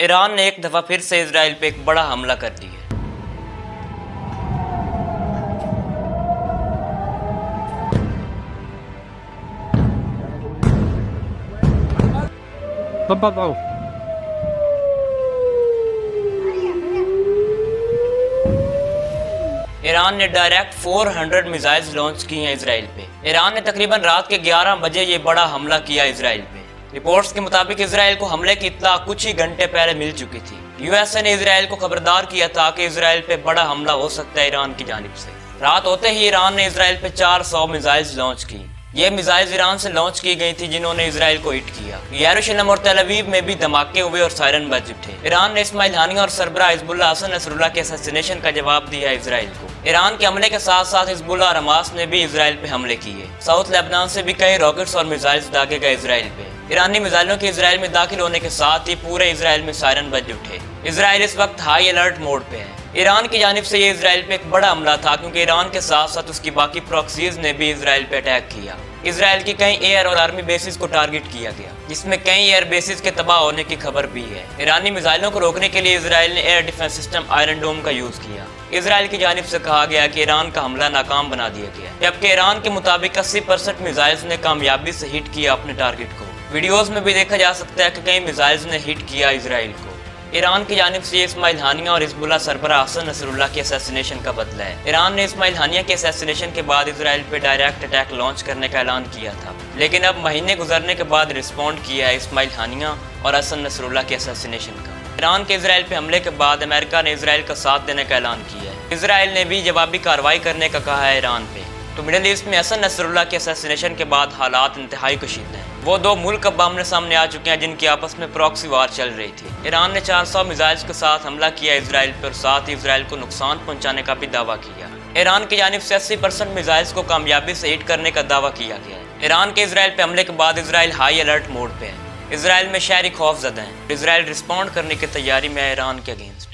ایران نے ایک دفعہ پھر سے اسرائیل پہ ایک بڑا حملہ کر دیا ہے۔ ایران نے ڈائریکٹ 400 میزائلز لانچ کی ہیں اسرائیل پہ۔ ایران نے تقریباً رات کے 11 بجے یہ بڑا حملہ کیا اسرائیل پہ۔ رپورٹس کے مطابق اسرائیل کو حملے کی اطلاع کچھ ہی گھنٹے پہلے مل چکی تھی۔ یو ایس اے نے اسرائیل کو خبردار کیا تھا کہ اسرائیل پہ بڑا حملہ ہو سکتا ہے ایران کی جانب سے۔ رات ہوتے ہی ایران نے اسرائیل پہ 400 میزائلز لانچ کی۔ یہ میزائلز ایران سے لانچ کی گئی تھی جنہوں نے اسرائیل کو ہٹ کیا۔ یروشلم اور تل ابیب میں بھی دھماکے ہوئے اور سائرن بج اٹھے۔ ایران نے اسماعیل ہانیہ اور سربراہ حزب اللہ حسن نصر اللہ کے اسیسینیشن کا جواب دیا اسرائیل کو۔ ایران کے حملے کے ساتھ ساتھ حزب اللہ اور حماس نے بھی اسرائیل پہ حملے کیے۔ ساؤتھ لبنان سے بھی کئی راکٹس اور میزائلز داغے گئے اسرائیل پہ۔ ایرانی میزائلوں کے اسرائیل میں داخل ہونے کے ساتھ ہی پورے اسرائیل میں سائرن بج اٹھے۔ اسرائیل اس وقت ہائی الرٹ موڈ پہ ہے۔ ایران کی جانب سے یہ اسرائیل پہ ایک بڑا حملہ تھا کیونکہ ایران کے ساتھ ساتھ اس کی باقی پراکسیز نے بھی اسرائیل پہ اٹیک کیا۔ اسرائیل کی کئی ایئر اور آرمی بیسز کو ٹارگٹ کیا گیا، جس میں کئی ایئر بیسز کے تباہ ہونے کی خبر بھی ہے۔ ایرانی میزائلوں کو روکنے کے لیے اسرائیل نے air defence system Iron Dome کا یوز کیا۔ اسرائیل کی جانب سے کہا گیا کہ ایران کا حملہ ناکام بنا دیا گیا، جبکہ ایران کے مطابق 80% میزائلز نے کامیابی سے ہٹ کیا اپنے ٹارگٹ کو۔ ویڈیوز میں بھی دیکھا جا سکتا ہے کہ کئی میزائلز نے ہٹ کیا اسرائیل کو۔ ایران کی جانب سے یہ اسماعیل ہانیہ اور حزب اللہ سربراہ حسن نصر اللہ کے اسیسینیشن کا بدلہ ہے۔ ایران نے اسماعیل ہانیہ کے اسیسینیشن کے بعد اسرائیل پہ ڈائریکٹ اٹیک لانچ کرنے کا اعلان کیا تھا، لیکن اب مہینے گزرنے کے بعد رسپونڈ کیا ہے اسماعیل ہانیہ اور حسن نصر اللہ کے اسیسینیشن کا۔ ایران کے اسرائیل پہ حملے کے بعد امریکہ نے اسرائیل کا ساتھ دینے کا اعلان کیا ہے۔ اسرائیل نے بھی جوابی کارروائی کرنے کا کہا ہے ایران پہ۔ تو مڈل ایسٹ میں حسن نصر اللہ کے اسیسینیشن کے بعد حالات انتہائی کشیدہ ہیں۔ وہ دو ملک اب آمنے سامنے آ چکے ہیں جن کی آپس میں پراکسی وار چل رہی تھی۔ ایران نے 400 میزائلز کے ساتھ حملہ کیا اسرائیل پر اور ساتھ ہی اسرائیل کو نقصان پہنچانے کا بھی دعویٰ کیا۔ ایران کی جانب سے 80% میزائلز کو کامیابی سے ہٹ کرنے کا دعویٰ کیا گیا ہے۔ ایران کے اسرائیل پہ حملے کے بعد اسرائیل ہائی الرٹ موڈ پہ ہے۔ اسرائیل میں شہری خوف زدہ ہیں۔ اسرائیل رسپونڈ کرنے کی تیاری میں ہے ایران کے اگینسٹ۔